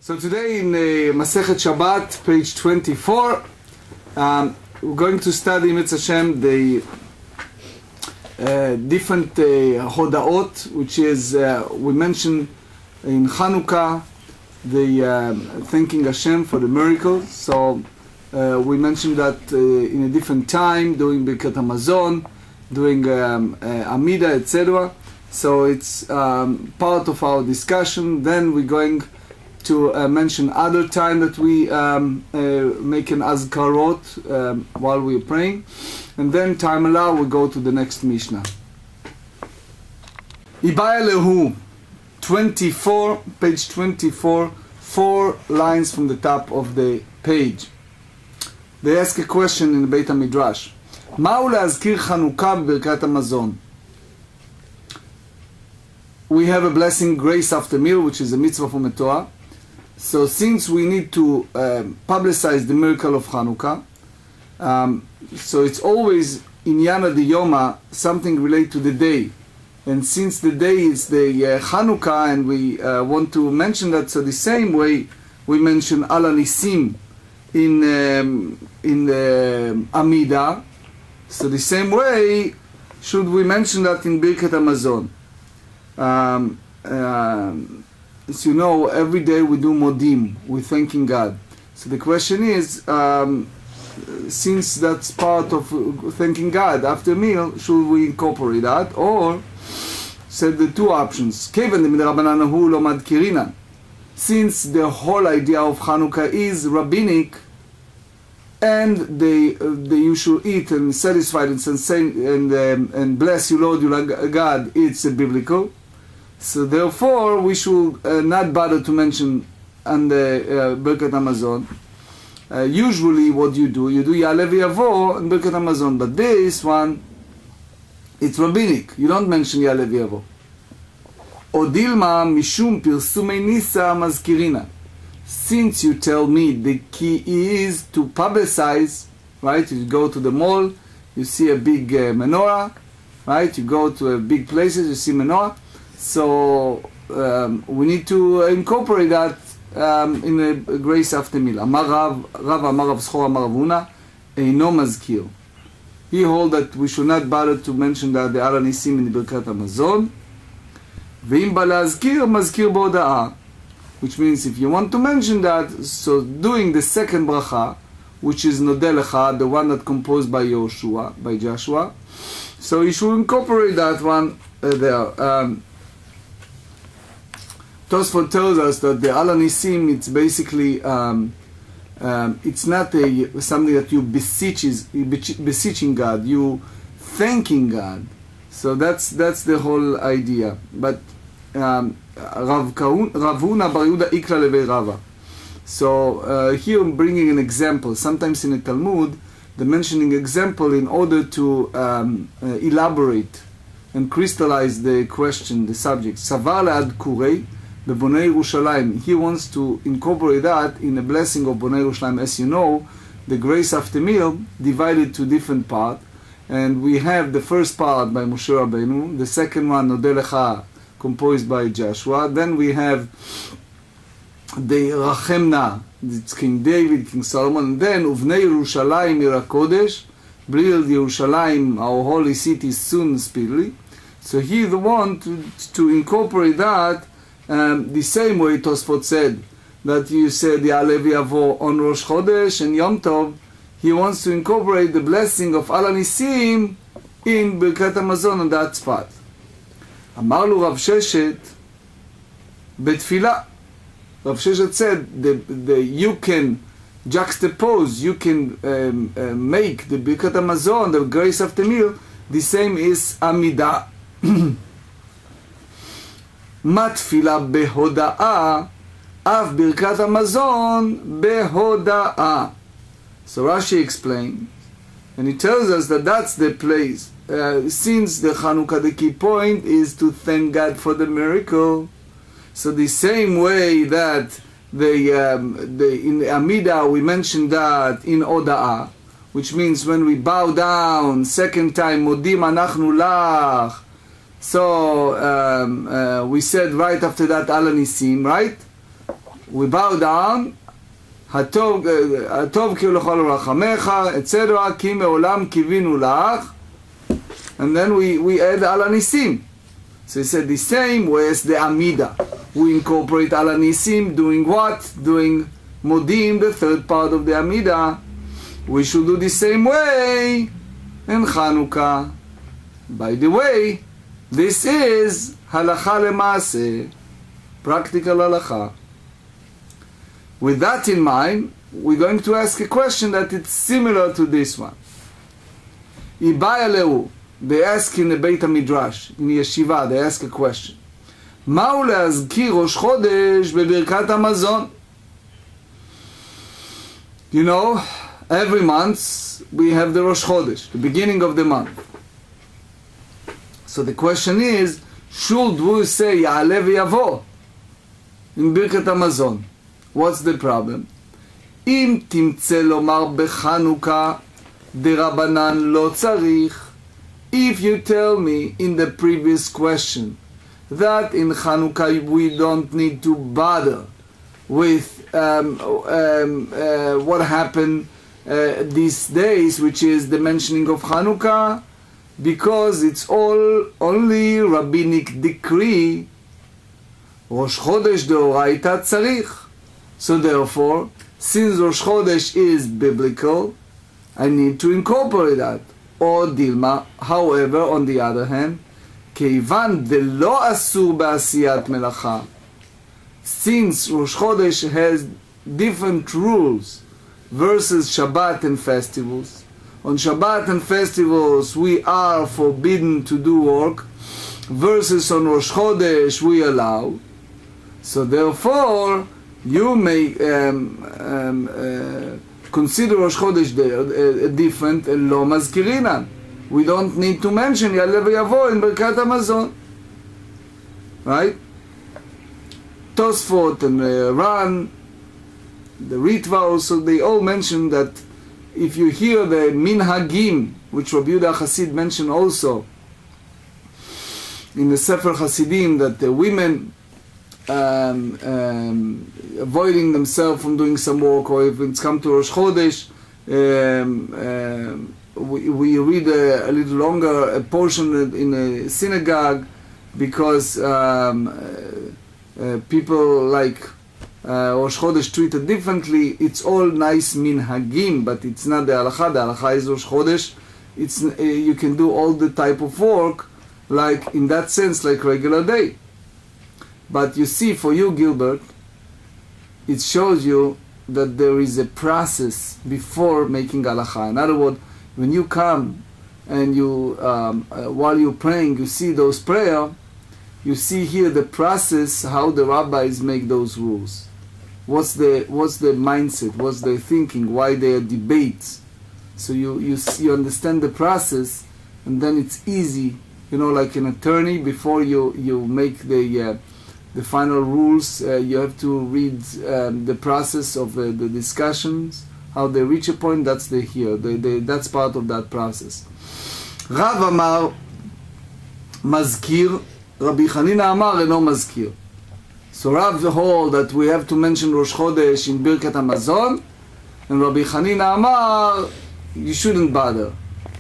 So today in Masechet Shabbat, page 24, we're going to study Mitzvah Hashem the different hodaot, which is we mentioned in Channukah the thanking Hashem for the miracles. So we mentioned that in a different time, doing Birkat Hamazon, doing Amida, etc. So it's part of our discussion. Then we're going to mention other time that we make an azkarot while we're praying, and then time allow we go to the next Mishnah. Ibaya lehu 24, page 24, 4 lines from the top of the page. They ask a question in the Beit HaMidrash. Ma'u le'azkir Chanukah b'Birkat Hamazon. We have a blessing, grace after meal, which is a mitzvah from the Torah. So since we need to publicize the miracle of Channukah, so it's always in Yana de Yoma, something related to the day. And since the day is the Channukah, and we want to mention that, so the same way we mention Ala Nisim in Amida, so the same way should we mention that in Birkat Hamazon. As you know, every day we do modim, we're thanking God. So the question is, since that's part of thanking God after meal, should we incorporate that? Or, said the two options. Since the whole idea of Chanukah is rabbinic, and you should eat and satisfied and bless you, Lord, your God, it's biblical. So therefore, we should not bother to mention on the Birkat Hamazon. Usually, what you do Ya'aleh V'Yavo and Birkat Hamazon, but this one, it's rabbinic. You don't mention Ya'aleh V'Yavo. Odilma mishum pirsumei nisa mazkirina. Since you tell me the key is to publicize, right? You go to the mall, you see a big menorah, right? You go to a big places, you see menorah. So we need to incorporate that in a grace after meal. Amar Rav Amar Rav ושכרם Amar Rav Huna eino mazkir. He hold that we should not bother to mention that the Ala Nisim in the Birkat Hamazon. Ve'im ba le'azkir mazkir b'hoda'ah, which means if you want to mention that, so doing the second bracha, which is Nodeh Lecha, the one that composed by Joshua, so you should incorporate that one there. Tosfot tells us that the Ala Nisim, it's basically it's not something that you beseeching God, you thanking God. So that's the whole idea. But Rav Huna bar Yehuda ikra levei Rava. So here I'm bringing an example. Sometimes in the Talmud, they're mentioning example in order to elaborate and crystallize the question, the subject. Savar le'ad kurei. The Bonei Yerushalayim, he wants to incorporate that in the blessing of Bonei Yerushalayim. As you know, the grace after meal divided to different parts, and we have the first part by Moshe Rabbeinu, the second one Nodeh Lecha, composed by Joshua. Then we have the Rachemna, it's King David, King Solomon, and then Uvnei Yerushalayim Ir HaKodesh, build Yerushalayim, our holy city, soon speedily. So he the one to incorporate that. The same way Tosfot said that you said Ya'aleh V'Yavo on Rosh Chodesh and Yom Tov, he wants to incorporate the blessing of Ala Nisim in Birkat Hamazon on that spot. Amar lu Rav Sheshet betfilah. Rav Sheshet said you can juxtapose, you can make the Birkat Hamazon, the grace after meal, the same is Amida. מתפילה בהודאה, אף ברכת המזון בהודאה. So Rashi explained, and he tells us that that's the place. Since the Chanukah, the key point is to thank God for the miracle. So the same way that in the Amida we mentioned that in Hoda'ah, which means when we bow down, second time, Modim anachnu lach. So we said right after that Ala Nisim, right? we bow down, הטוב כי לכל רחמך, etc. כי מעולם קיווינו לך, and then we add על הניסים. So he said the same way as the Amida. We incorporate al anisim, doing what? Doing modim, the third part of the Amida. We should do the same way in Chanukah. By the way, this is halacha lemaaseh, practical halacha. With that in mind, we're going to ask a question that is similar to this one. Ibaya lehu. They ask in the Beit HaMidrash, in Yeshiva, they ask a question. מהו להזכיר ראש חודש בברכת המזון? You know, every month we have the Rosh Chodesh, the beginning of the month. So the question is, should we say יעלה ויבוא in ברכת המזון? What's the problem? אם תמצא לומר בחנוכה דרבנן לא צריך. If you tell me in the previous question that in Chanukah we don't need to bother with what happened these days, which is the mentioning of Chanukah, because it's all only rabbinic decree, Rosh Chodesh deoraita tzarich. So therefore, since Rosh Chodesh is biblical, I need to incorporate that. Or Dilma, however, on the other hand, כיוון דלא אסור בעשיית מלאכה, since Rosh Chodesh has different rules versus Shabbat and festivals. On Shabbat and festivals we are forbidden to do work, versus on Rosh Chodesh we allow. So therefore, you may consider Rosh Chodesh different and לא מזכירינן. We don't need to mention יעלה ויבוא in ברכת המזון. Right? Tosfot and Ran, the Ritva also, they all mention that if you hear the minhagim, which Rabbi Yehuda Chassid mentioned also in the Sefer Hasidim, that the women avoiding themselves from doing some work, or if it's come to Rosh Chodesh, we read a little longer a portion in a synagogue, because people like Rosh Chodesh treated differently. It's all nice minhagim, but it's not the halacha. The halacha is Rosh Chodesh. It's you can do all the type of work, like in that sense, like regular day. But you see, for you, Gilbert, it shows you that there is a process before making halacha. In other words, when you come and you, while you're praying, you see those prayer, you see here the process, how the rabbis make those rules. What's the mindset? What's their thinking? Why there are debates? So you understand the process, and then it's easy. You know, like an attorney, before you make the final rules, you have to read the process of the discussions, how they reach a point. That's that's part of that process. Rav Amar Mazkir, Rabbi Chanina Amar Eno Mazkir. So Rav hold that we have to mention Rosh Chodesh in Birkat HaMazon, and Rabbi Chanina Amar, you shouldn't bother.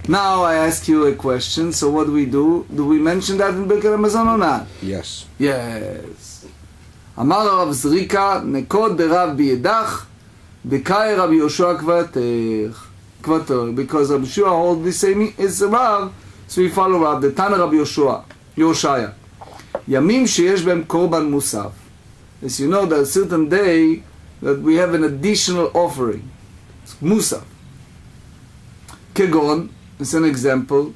Now I ask you a question, so what do we do? Do we mention that in Birkat HaMazon or not? Yes. Yes. Amar Rav Zrika, Nekod de Rav Biyedach, Dekai Rabbi Yoshua Kvater. Because Rabbi Yoshua holds the same as Rav, so we follow Rav. The Tana Rabbi Yoshaya. Yamim sheyesh b'hem korban musaf. As you know, there's a certain day that we have an additional offering. It's musaf. Kegon, it's an example.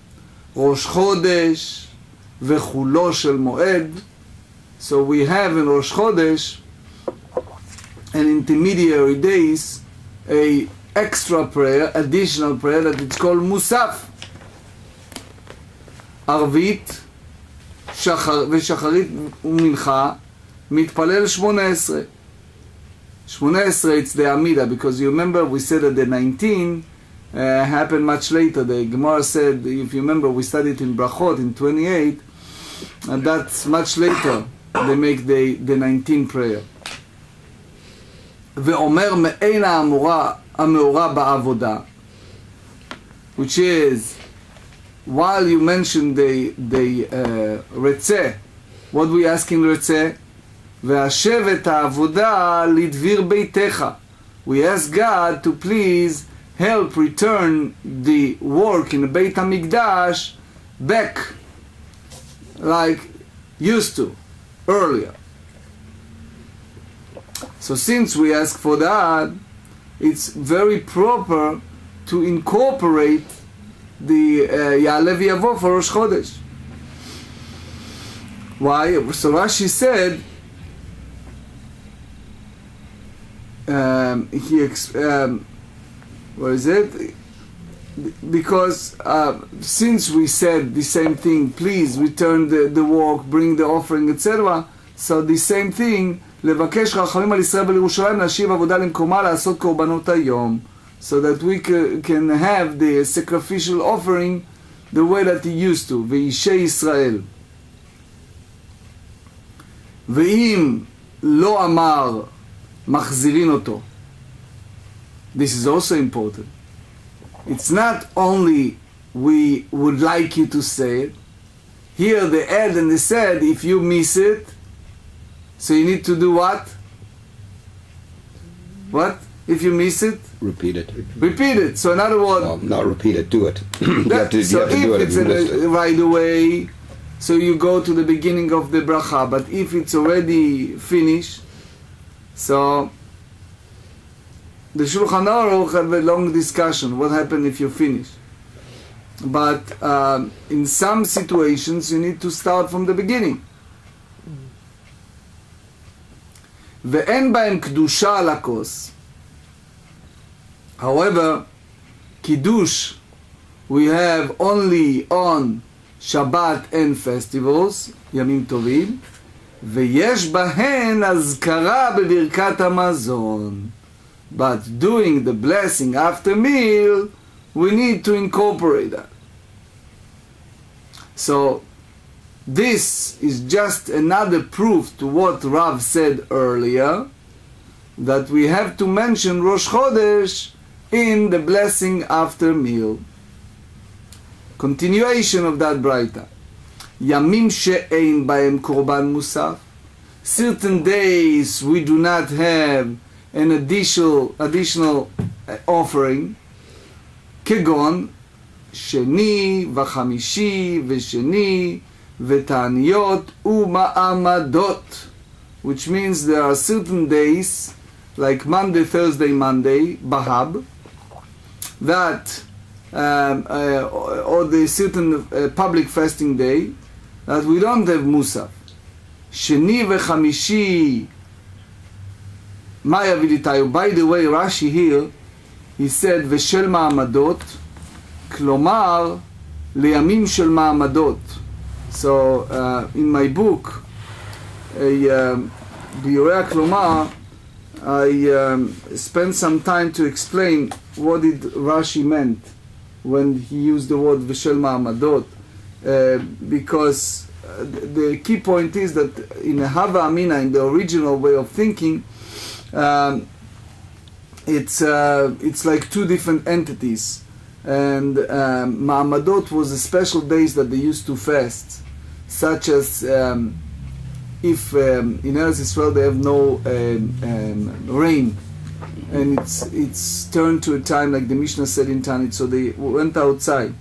Rosh Chodesh v'chulo shel moed. So we have in Rosh Chodesh an intermediary days, a extra prayer, additional prayer that it's called musaf. Arvit ושחרית ומנחה מתפלל 18. 18, it's the Amida, because you remember we said that the 19 happened much later. The Gemara said, if you remember, we studied in Bרכות in 28, and that's much later they make the 19 prayer. ואומר מעין המאורע בעבודה, which is, while you mentioned the רצה, what we ask in רצה, והשב את העבודה לדביר ביתך. We ask God to please help return the work in the Beit HaMikdash back like used to earlier. So since we ask for that, it's very proper to incorporate the Ya'aleh V'Yavo for Rosh Chodesh. Why? So Rashi said, what is it? Because since we said the same thing, please return the work, bring the offering, etc. So the same thing, לבקש רחמים על ישראל ולירושלים, להשיב עבודה למקומה, לעשות קורבנות היום, so that we can have the sacrificial offering the way that he used to, ואישי ישראל. ואם לא אמר, מחזירין אותו. This is also important. It's not only we would like you to say it. Here they add and they said, if you miss it, so you need to do what? What? If you miss it? Repeat it. Repeat it. So in other words... Well, not repeat it, do it. you have to so do if it it's right away, so you go to the beginning of the bracha. But if it's already finished, so... The Shulchan Aruch have a long discussion, what happens if you finish. But in some situations, you need to start from the beginning. ואין בהם קדושה על הכוס. However, kiddush we have only on Shabbat and festivals, ימים טובים, ויש בהן הזכרה בברכת המזון. But doing the blessing after meal, we need to incorporate that. So, this is just another proof to what Rav said earlier, that we have to mention Rosh Chodesh in the blessing after meal. Continuation of that braita. Yamim she'ein ba'em korban musaf. Certain days we do not have an additional offering, כגון שני וחמישי ושני ותעניות ומעמדות, which means there are certain days like Monday, Thursday, Monday, Bahab, that or the certain public fasting day that we don't have Musaf. שני וחמישי Maya Vilitayu. By the way, Rashi here, he said, ושל מעמדות, כלומר, לימים של מעמדות. So, in my book, ביורא כלומר, I spent some time to explain what did Rashi meant when he used the word ושל מעמדות, because the key point is that in Hava Amina, in the original way of thinking, it's like two different entities, and Ma'amadot was the special days that they used to fast, such as if in Eretz Israel they have no rain, and it's turned to a time like the Mishna said in Tanit, so they went outside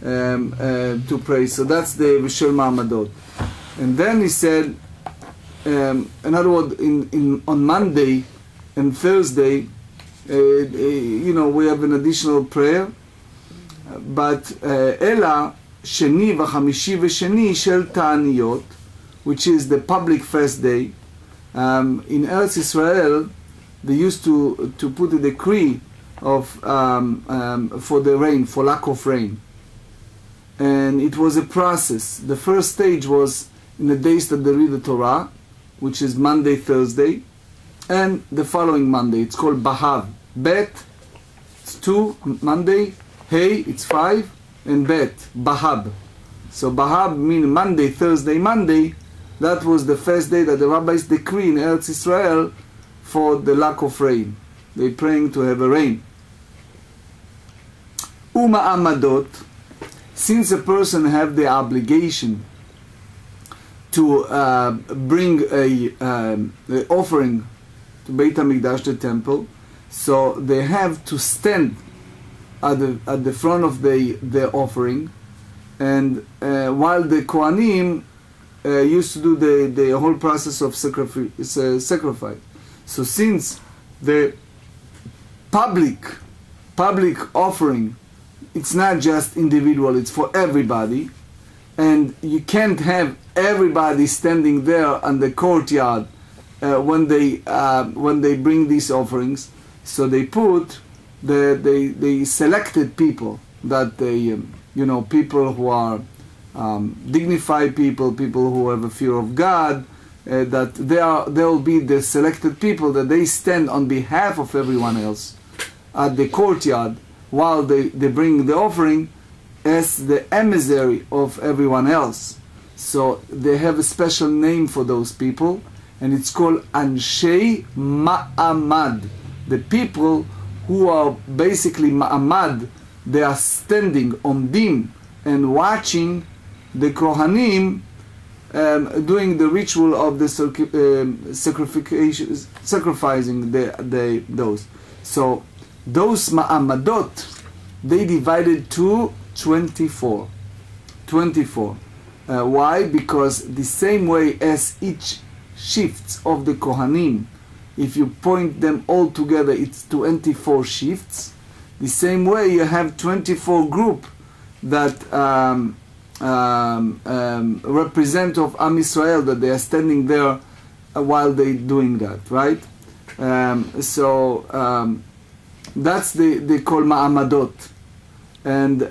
to pray. So that's the Vishel Ma'amadot. And then he said, in other words, on Monday and Thursday, we have an additional prayer, but Ela Sheni v'Chamishi v'Sheni shel Ta'aniyot, which is the public fast day. In Eretz Israel, they used to put a decree of for the rain, for lack of rain, and it was a process. The first stage was in the days that they read the Torah, which is Monday, Thursday, and the following Monday. It's called Bahav. Bet, it's 2, Monday. Hey, it's 5, and Bet, Bahab. So Bahab means Monday, Thursday, Monday. That was the first day that the rabbis decree in Eretz Israel for the lack of rain. They're praying to have a rain. Amadot, since a person have the obligation to bring a offering to Beit HaMikdash, the temple, so they have to stand at the front of the offering, and while the Kohanim used to do the whole process of sacrifice. So since the public offering, it's not just individual, it's for everybody, and you can't have everybody standing there on the courtyard when they bring these offerings. So they put the selected people, that they people who are dignified people who have a fear of God, that they will be the selected people, that they stand on behalf of everyone else at the courtyard while they bring the offering as the emissary of everyone else. So they have a special name for those people, and it's called Anshei Ma'amad. The people who are basically Ma'amad, they are standing, omdim, and watching the Kohanim doing the ritual of the sacrificing those. So those Ma'amadot, they divided to 24. Why? Because the same way as each shifts of the Kohanim, if you point them all together, it's 24 shifts. The same way you have 24 group that represent of Am Yisrael, that they are standing there while they doing that, right? That's they call Ma'amadot, and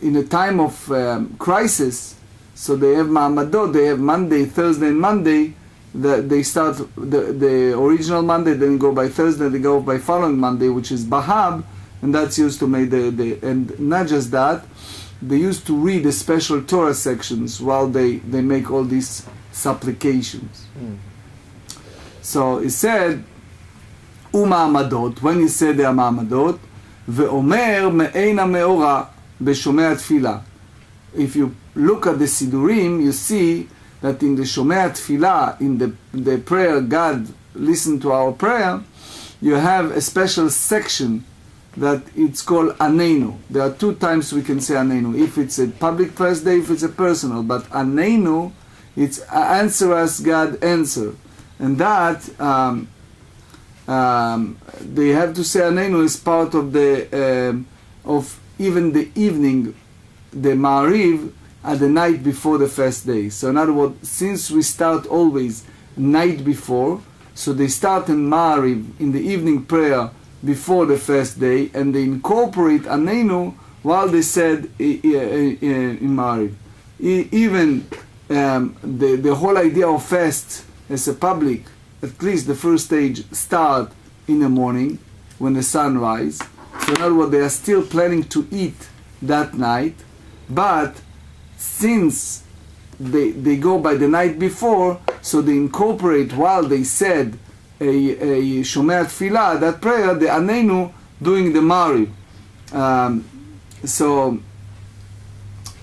in a time of crisis, so they have Ma'amadot. They have Monday, Thursday, and Monday. They start the original Monday, then go by Thursday, they go by following Monday, which is Bahab, and that's used to make and not just that, they used to read the special Torah sections while they make all these supplications. So he said, Ma'amadot, when he said they are Ma'amadot, ve'omer me'eina me'ora b'shomei tefillah. If you look at the Sidurim, you see that in the Shomei Tefillah, in the prayer, God listen to our prayer, you have a special section that it's called Anenu. There are two times we can say Anenu. If it's a public prayer day, if it's a personal. But Anenu, it's answer us, God, answer. And that, they have to say Anenu is part of of even the evening, the Ma'ariv, at the night before the first day. So in other words, since we start always night before, so they start in Ma'ariv, in the evening prayer before the first day, and they incorporate Anenu while they said in Ma'ariv. Even the whole idea of fast as a public, at least the first stage, start in the morning when the sun rises. So in other words, they are still planning to eat that night, but since they go by the night before, so they incorporate while they said a Shomei Tefillah, that prayer, the Anenu, doing the Ma'ariv. So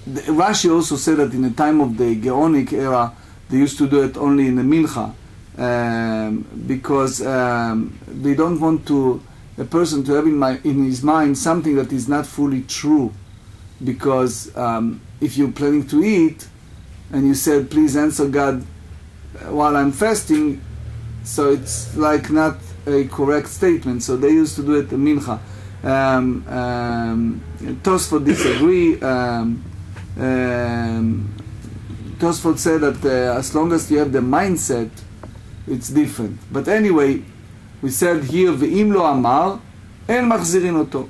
Rashi also said that in the time of the Geonic era, they used to do it only in the Mincha, because they don't want a person to have in his mind something that is not fully true. Because if you're planning to eat and you said, please answer God while I'm fasting, so it's like not a correct statement. So they used to do it in Mincha. Tosfot disagree. Tosfot said that as long as you have the mindset, it's different. But anyway, we said here, Ve'im lo amar, en machzirin oto.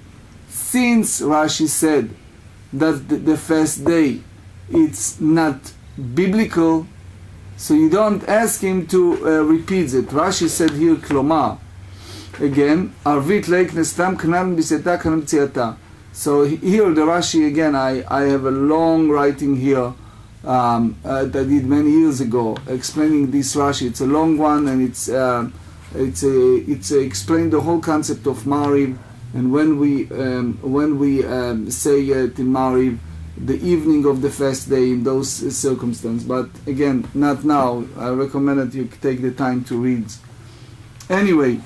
Since Rashi said that the first day it's not biblical, so you don't ask him to repeat it. Rashi said here, Klomar, again, Arvit leik nestam knan biseta knan tziata. So here the Rashi again, I have a long writing here that I did many years ago, explaining this Rashi. It's a long one, and it's explained the whole concept of Mariv, and when we say till Mariv, the evening of the fast day in those circumstances. But again, not now. I recommend that you take the time to read. Anyway,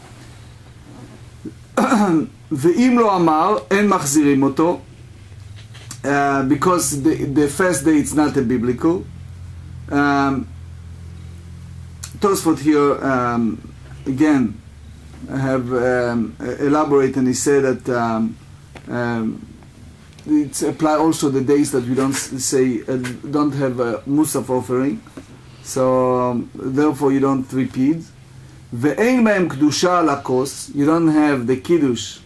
ואם לא אמר, אין מחזירים אותו, because the first day it's not a biblical. Tosfot here again have elaborated, and he said that it's apply also the days that we don't say don't have a musaf offering, so therefore you don't repeat. ואין בהם קדושה על הכוס, you don't have the kiddush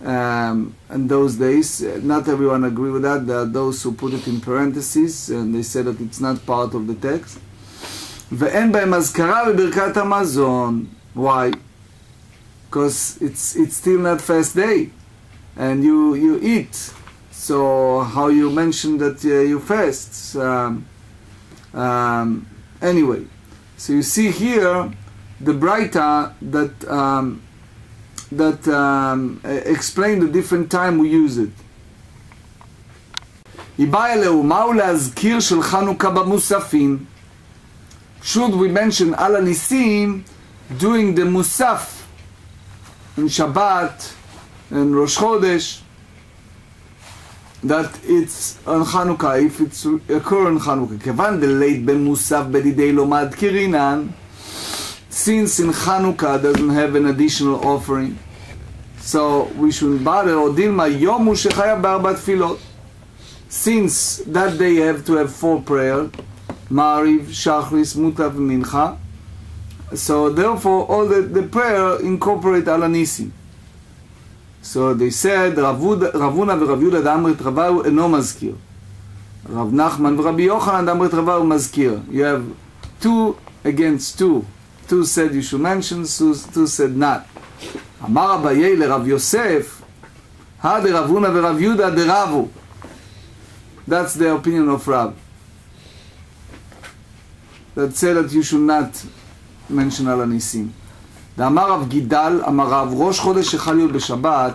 in those days. Not everyone agree with that. There are those who put it in parentheses, and they say that it's not part of the text. ואין בהם אזכרה בברכת המזון. Why? Because it's still not first day, and you eat. So how you mention that you fast? Anyway, so you see here the Braita that explain the different time we use it. Should we mention al nisim during the musaf in Shabbat and Rosh Chodesh, that it's on Chanukah, if it's occur on Chanukah. Kevan delayed ben musaf bedidei lo madkirinan, since in Chanukah doesn't have an additional offering, so we shouldn't bother. Or dilma yomu shechaya be'arba tefilot, since that day you have to have 4 prayers, Mariv, Shachris, Mutav, Mincha. So therefore all the prayer incorporate al nisim. So they said Ravuna v'Rav Yudah d'amrit Ravahu eno mazkir, Rav Nachman v'Rabbi Yochanan d'amrit Ravahu mazkir. You have 2 against 2. 2 said you should mention, 2 said not. Amar Abaye leRav Yosef, ha de Ravuna v'Rav Yudah de Ravu. That's the opinion of Rav, that said that you should not mention al nisim. ואמר רב גידל, אמר רב, ראש חודש שחל להיות בשבת,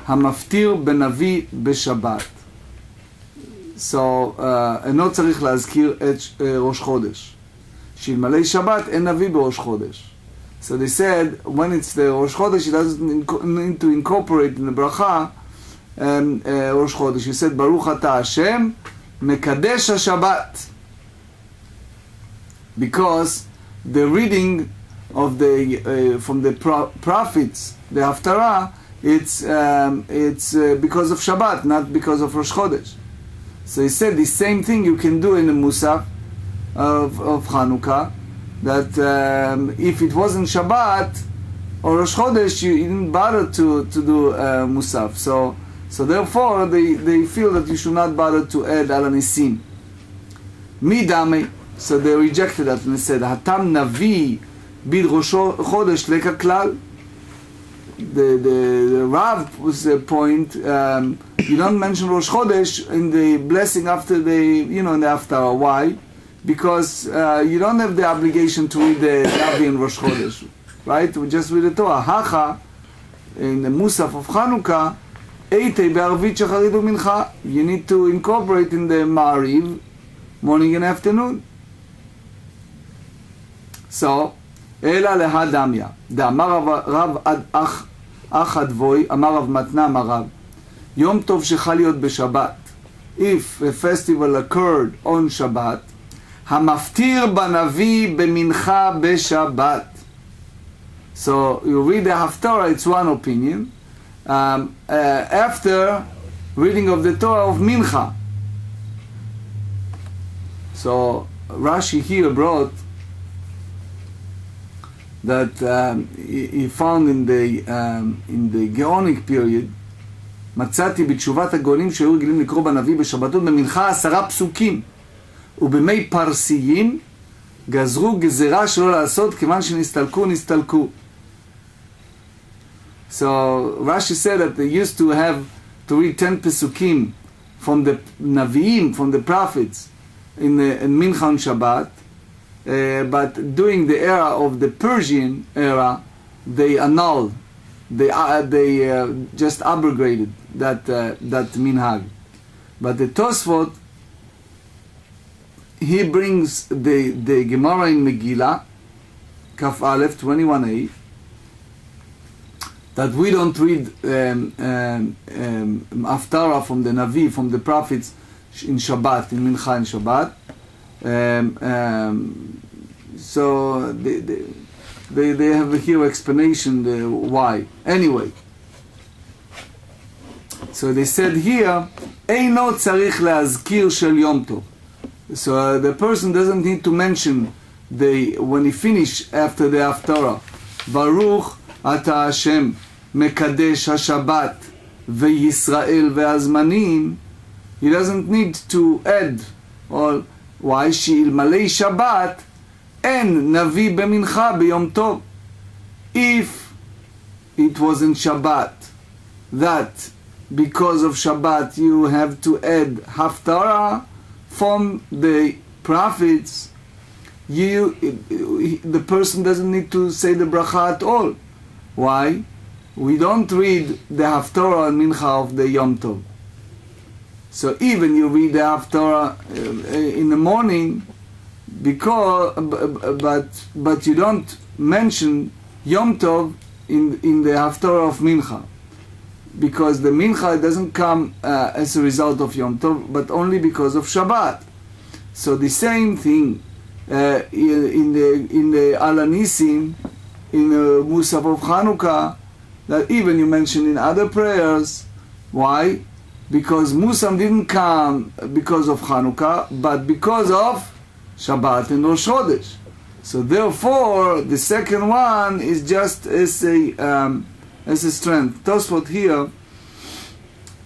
המפטיר בנביא בשבת. So, אינו צריך להזכיר את ראש חודש. שאלמלא שבת, אין נביא בראש חודש. So they said, when it's the ראש חודש, he doesn't need to incorporate in the bracha ראש חודש. He said, ברוך אתה השם, מקדש השבת. Because the reading of the from the prophets, the Haftarah, it's because of Shabbat, not because of Rosh Chodesh. So he said the same thing you can do in the Musaf of Chanukah, that if it wasn't Shabbat or Rosh Chodesh, you didn't bother to do Musaf. So therefore they feel that you should not bother to add al nisim. Midame. So they rejected that and they said, Hatam Navi Bid Rosh Chodesh Leka Klal. The Rav was the point, you don't mention Rosh Chodesh in the blessing after the, in the Haftarah. Why? Because you don't have the obligation to read the Navi in Rosh Chodesh, right? We just read the Torah. Hacha, in the Musaf of Chanukah, Eitei Be'arvit Shacharit U'Mincha, you need to incorporate in the Ma'ariv, morning and afternoon. So, אלא להדמיה, דאמר רב אח הדבוי, אמר רב מתנה, אמר רב, יום טוב שחל להיות בשבת, if a festival occurred on Shabbat, המפטיר בנביא במנחה בשבת. So, you read the Haftarah, it's one opinion, after reading of the Torah of Mincha. So, Rashi here brought that he found in the Gaonic period, מצאתי בתשובת הגאונים שהיו רגילים לקרוא בנביא בשבתות במנחה 10 פסוקים, ובמי פרסיים גזרו גזרה שלא לעשות, כיוון שנסתלקו. So Rashi said that they used to have to read 10 pesukim from the Naviim, from the prophets, in Mincha on Shabbat, but during the era of the Persian era, they annulled, they just abrogated that minhag. But the Tosfot, he brings the Gemara in Megillah, Kaf Aleph 21a, that we don't read Haftarah from the Navi, from the prophets in Shabbat, in Mincha and Shabbat. So they have here explanation why. Anyway, so they said here, Eino tzarich leazkir shel Yom Tov. So the person doesn't need to mention when he finish after the Haftarah, Baruch Ata Hashem Mekadesh HaShabbat VeYisrael VeHazmanim. He doesn't need to add, or why she'ilmalei Shabbat en Navi b'mincha b'Yom Tov. If it wasn't Shabbat, that because of Shabbat you have to add Haftarah from the prophets, the person doesn't need to say the bracha at all. Why? We don't read the Haftarah and Mincha of the Yom Tov. So even you read the Haftarah in the morning, but you don't mention Yom Tov in the Haftarah of Mincha, because the Mincha doesn't come as a result of Yom Tov, but only because of Shabbat. So the same thing in the Alanisim, in the Musaf of Channukah, that even you mention in other prayers. Why? Because Musaf didn't come because of Channukah, but because of Shabbat and Rosh Chodesh. So therefore, the second one is just as a strength. Tosfot here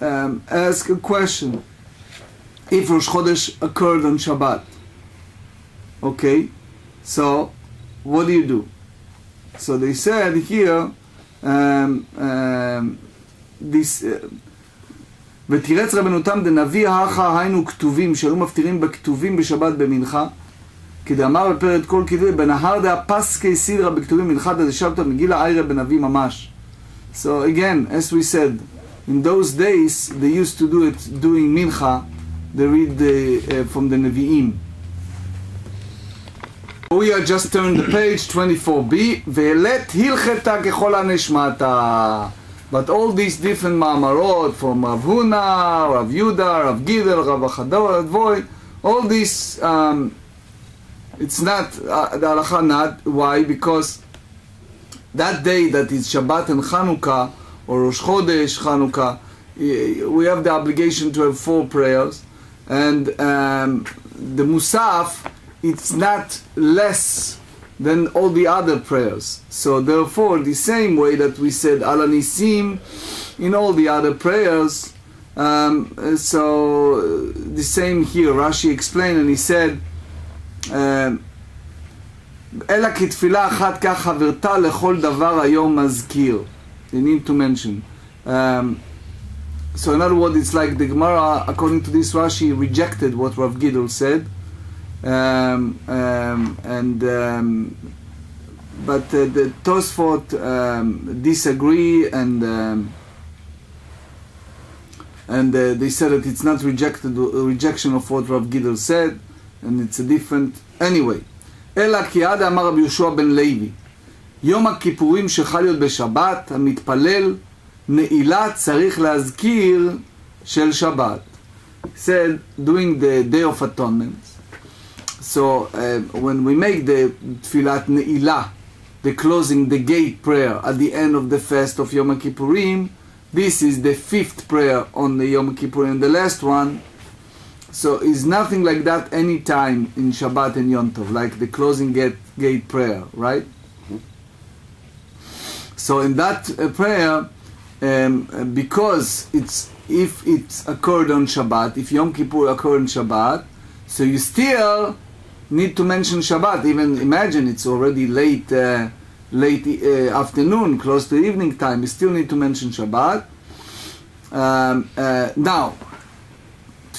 ask a question: if Rosh Chodesh occurred on Shabbat, okay, so what do? So they said here this. ותירץ רבנותם דנביא האחה היינו כתובים שהיו מפטירים בכתובים בשבת במנחה כדאמר בפרק כל כתבי בנהר דה פסקי סדרה בכתובים מנחה דה שבתא מגילה עירה בנביא ממש. So again, as we said, in those days they used to do it doing mincha. They read from the Nevi'im. We are just turned the page 24b. ve'elet hilcheta kechol haneshmata. But all these different ma'amarot from Rav Huna, Rav Yuda, Rav Gidel, Rav Achador, Advoy, all this, it's not, the halacha not. Why? Because that day that is Shabbat and Chanukah, or Rosh Chodesh Chanukah, we have the obligation to have 4 prayers, and the Musaf, it's not less than all the other prayers. So therefore, the same way that we said Ala Nisim in all the other prayers, so the same here. Rashi explained and he said, אלא כתפילה אחת כך חברתה לכל דבר היום מזכיר. They need to mention. So in other words, it's like the Gemara, according to this Rashi, rejected what Rav Gidel said. But the Tosfot disagree, and they said that it's not rejection of what Rav Gidel said, and it's a different. Anyway, אלא כי עד אמר רבי יהושע בן לוי, יום הכיפורים שחל להיות בשבת, המתפלל נעילה צריך להזכיר של שבת. He said during the Day of Atonement. So when we make the Tfilat Ne'ilah, the closing the gate prayer at the end of the fast of Yom Kippurim, this is the 5th prayer on the Yom Kippurim, the last one. So it's nothing like that any time in Shabbat and Yom Tov, like the closing gate prayer, right? So in that prayer, because if it occurred on Shabbat, if Yom Kippur occurred on Shabbat, so you still need to mention Shabbat. Even imagine it's already late afternoon, close to evening time. You still need to mention Shabbat. Now,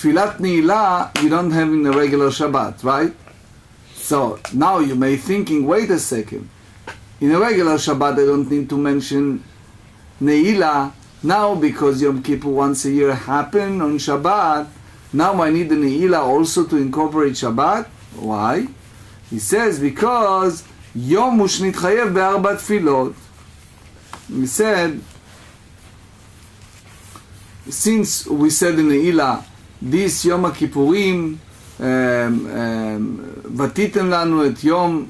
Tfilat Ne'ilah you don't have in a regular Shabbat, right? So now you may thinking, wait a second. In a regular Shabbat I don't need to mention Ne'ilah. Now because Yom Kippur once a year happen on Shabbat, now I need the Ne'ilah also to incorporate Shabbat. Why? He says because Yom Nitchayev be'arba tfilot. He said, since we said in Ne'ilah, this Yom HaKippurim, ותיתם לנו את יום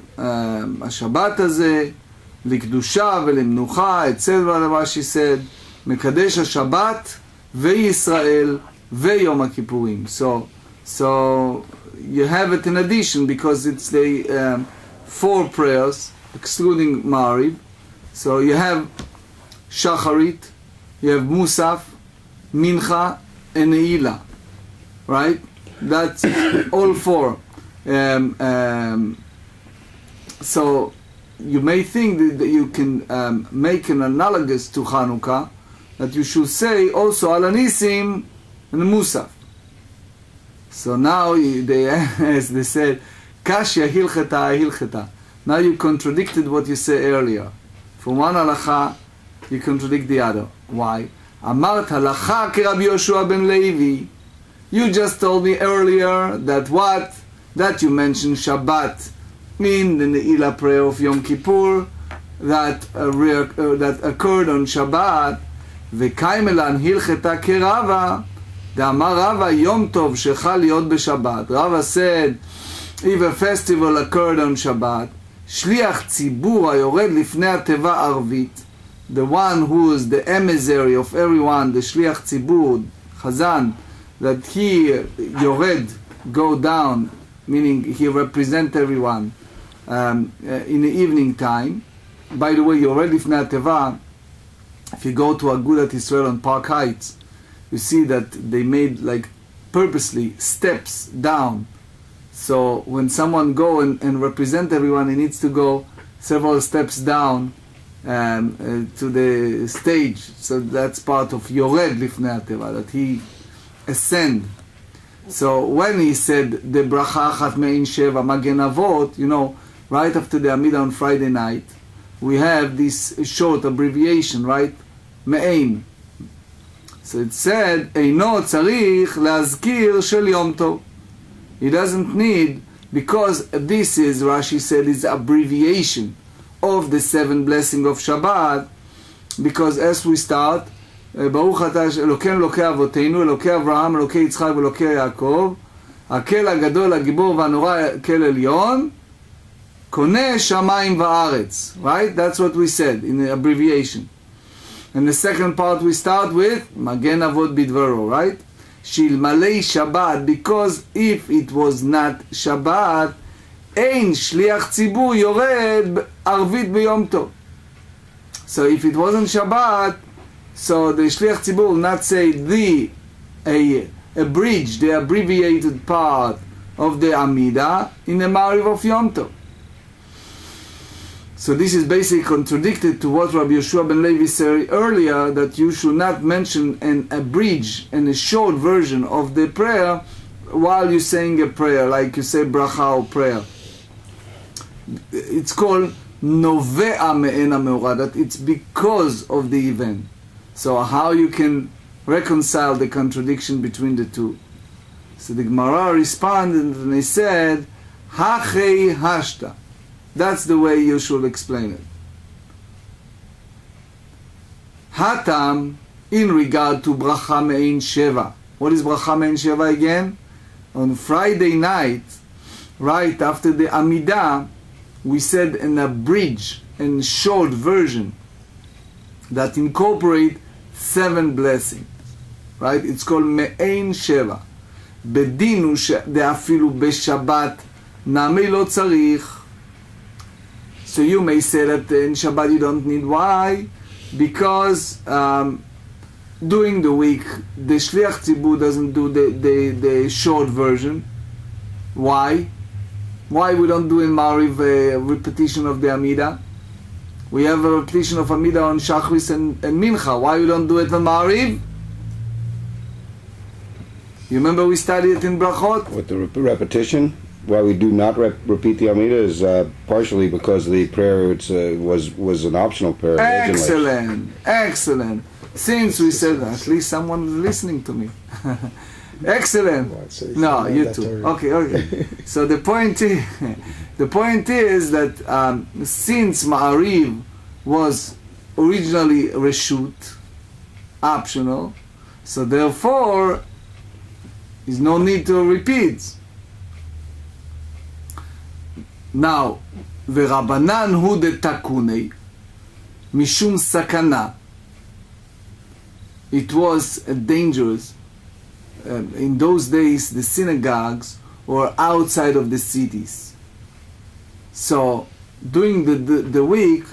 השבת הזה לקדושה ולמנוחה, etc. מה she said, מקדש השבת וישראל ויום הכיפורים. So you have it in addition because it's the 4 prayers excluding Ma'ariv. So you have Shacharit, you have Musaf, Mincha, and Ne'ilah, right? That's all 4. So you may think that you can make an analogous to Channukah, that you should say also Al Anisim and Musaf. So now as they said, Kashya hilcheta hilcheta. Now you contradicted what you said earlier. From one halacha, you contradict the other. Why? Amart halacha ke Rabbi Yoshua ben Levi. You just told me earlier that what? That you mentioned Shabbat in the Ne'ilah prayer of Yom Kippur that occurred on Shabbat. V'kaimelan hilcheta ke Rava. Da'amar Rava Yom Tov shechal liot b'Shabbat. Rava said, if a festival occurred on Shabbat, Shliach Tzibur hayored lifnei ateva arvit, the one who is the emissary of everyone, the Shliach Tzibur, Chazan, that he yored, go down, meaning he represents everyone in the evening time. By the way, yored lifnei ateva, if you go to Agudat Israel on Park Heights, you see that they made like purposely steps down. So when someone go and represent everyone, he needs to go several steps down to the stage. So that's part of Yored Lifnei Ateva, that he ascend. So when he said the bracha achat mein sheva magen avot, you know, right after the Amidah on Friday night, we have this short abbreviation, right? Me'ein. So it said, Eino tzarich leazkir shel Yom Tov. He doesn't need, because this is, Rashi said, is abbreviation of the 7 blessings of Shabbat, because as we start, Baruch atah Elokeinu Elokei Avotenu, Elokei Avraham, Elokei Yitzchak, Elokei Yaakov, Hakel Hagadol, Hagibor, V'Hanora, Hakel Elyon, Koneh Shamayim Va'aretz. Right? That's what we said in the abbreviation. And the second part we start with Magen Avot Bidvaro, right? Shilmalei Shabbat, because if it was not Shabbat, Ein Shliach Tzibur Yored Arvit B'Yom Tov. So if it wasn't Shabbat, so the Shliach Tzibur will not say a bridge, the abbreviated part of the Amidah in the Ma'ariv of Yom Tov. So this is basically contradicted to what Rabbi Yoshua ben Levi said earlier, that you should not mention an abridged and a short version of the prayer while you're saying a prayer, like you say bracha or prayer. It's called novea me'ena me'ora, that it's because of the event. So how you can reconcile the contradiction between the two? So the Gemara responded and they said, Hachei hashta. That's the way you should explain it. Hatam, in regard to bracha me'in sheva. What is bracha me'in sheva again? On Friday night, right after the Amidah, we said an abridged and short version that incorporate 7 blessings. Right? It's called me'in sheva. Bedinu de'afilu b'shabbat nami lo tzarich. So you may say that in Shabbat you don't need. Why? Because during the week the Shliach Tzibur doesn't do the short version. Why? Why we don't do in Ma'ariv a repetition of the Amidah? We have a repetition of Amidah on Shachris and Mincha. Why we don't do it on Ma'ariv? You remember we studied it in Brachot? With the repetition, why we do not repeat the Amida is partially because the prayer was an optional prayer. Excellent, excellent. Since we said that, at least someone is listening to me. Excellent. No, you too. Okay. So the point is that since Ma'ariv was originally reshut, optional, so therefore there's no need to repeat. Now, ורבנן הוא דתקוני משום סכנה. It was dangerous. In those days, the synagogues were outside of the cities. So, during the week,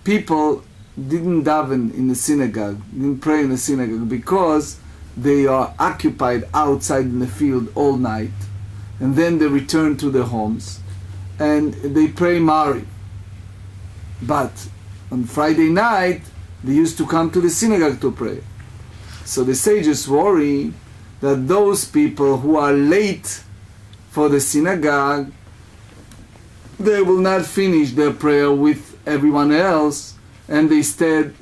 people didn't daven in the synagogue, didn't pray in the synagogue, because they are occupied outside in the field all night. And then they return to their homes and they pray Mari. But on Friday night, they used to come to the synagogue to pray. So the sages worry that those people who are late for the synagogue, they will not finish their prayer with everyone else, and they stayed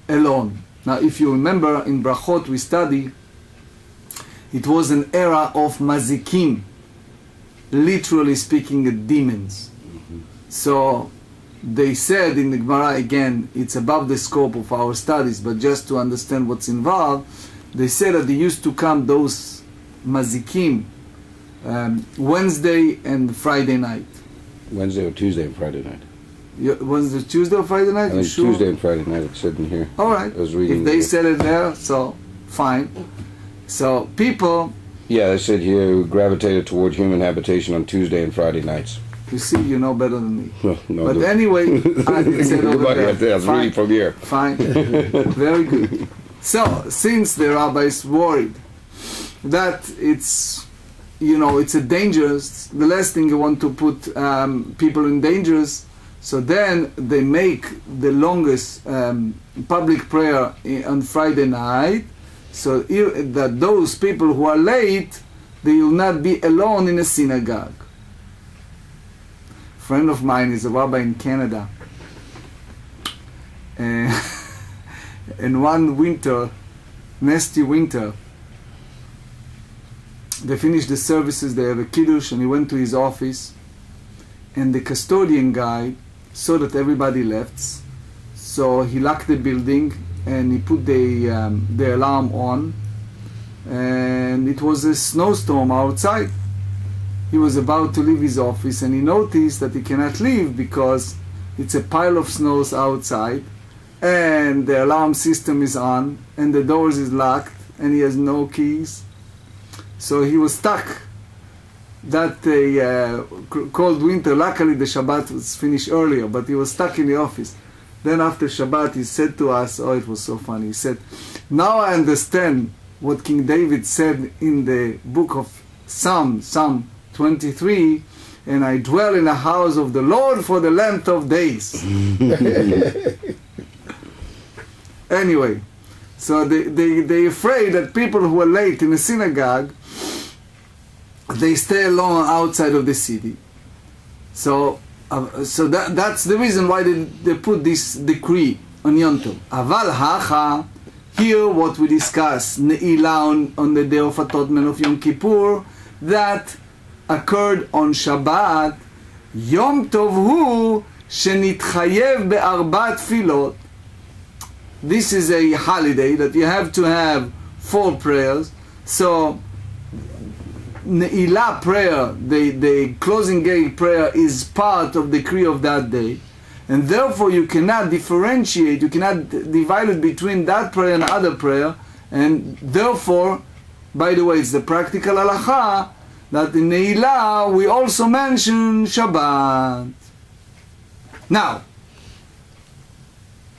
alone. Now, if you remember, in Brachot we study, it was an era of mazikim, literally speaking, demons. So they said in the Gemara, again, it's above the scope of our studies, but just to understand what's involved, they said that they used to come, those mazikim, Wednesday and Friday night. Wednesday or Tuesday and Friday night. Was it Tuesday or Friday night? I think sure? Tuesday and Friday night, it said in here. All right. I was reading if they said it there, so fine. So people... Yeah, they said here gravitated toward human habitation on Tuesday and Friday nights. You see, you know better than me. No, but anyway, I said over there. I was reading from here. Fine. Very good. So, since the rabbis worried that it's, it's a dangerous, the last thing you want to put people in dangers, so then they make the longest public prayer on Friday night, so that those people who are late, they will not be alone in a synagogue. A friend of mine is a rabbi in Canada. And one winter, nasty winter, they finished the services, they have a kiddush, and he went to his office, and the custodian guy saw that everybody left, so he locked the building and he put the alarm on, and it was a snowstorm outside. He was about to leave his office and he noticed that he cannot leave because it's a pile of snows outside, and the alarm system is on, and the doors is locked, and he has no keys. So he was stuck. That cold winter, luckily the Shabbat was finished earlier, but he was stuck in the office. Then after Shabbat he said to us, oh, it was so funny, he said, now I understand what King David said in the book of Psalm 23, and I dwell in the house of the Lord for the length of days. Anyway, so they're afraid that people who are late in the synagogue, they stay alone outside of the city. So that's the reason why they put this decree on Yom Tov. Aval hacha, here what we discuss, Ne'ilah on the day of atonement of Yom Kippur, that occurred on Shabbat. Yom Tov hu shenitchayev be'arba tfilot. This is a holiday that you have to have 4 prayers. So Ne'ilah prayer, the closing gate prayer, is part of the decree of that day, and therefore you cannot differentiate, you cannot divide it between that prayer and other prayer, and therefore, by the way, it's the practical halacha that in Ne'ilah we also mention Shabbat. Now,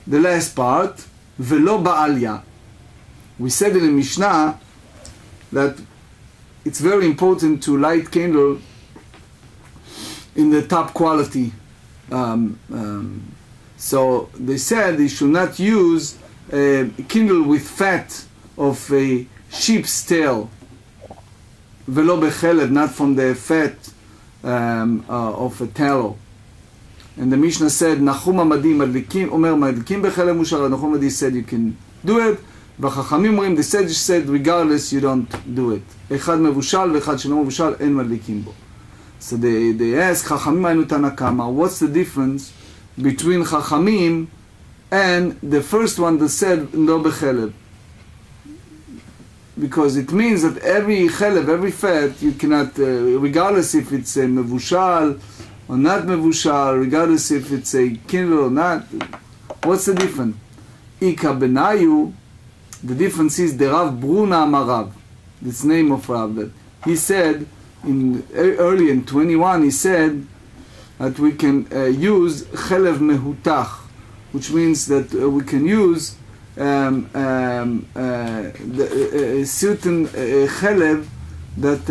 the last part, Velo ba'alya. We said in the Mishnah that it's very important to light candle in the top quality. So they said you should not use a candle with fat of a sheep's tail. velo bechelev, not from the fat of a tallow. And the Mishnah said, Nachum Amadi Madlikim, Omer Madlikim bechelev mushar. Nachum Amadi said you can do it. V'chachamim Omrim, the sage said, regardless, you don't do it. Echad mevushal, v'echad shelo mevushal, en madlikim bo. So they ask, Chachamim aynu Tanakama, what's the difference between Chachamim and the first one that said, no bechelev? Because it means that every chelev, every fat, you cannot, regardless if it's a mevushal or not mevushal, regardless if it's a kindle or not, what's the difference? Ika benayu, the difference is the Rav Bruna Amarav, this name of Rav, that he said, early in 21, he said that we can use chelev mehutach, which means that we can use certain chelev that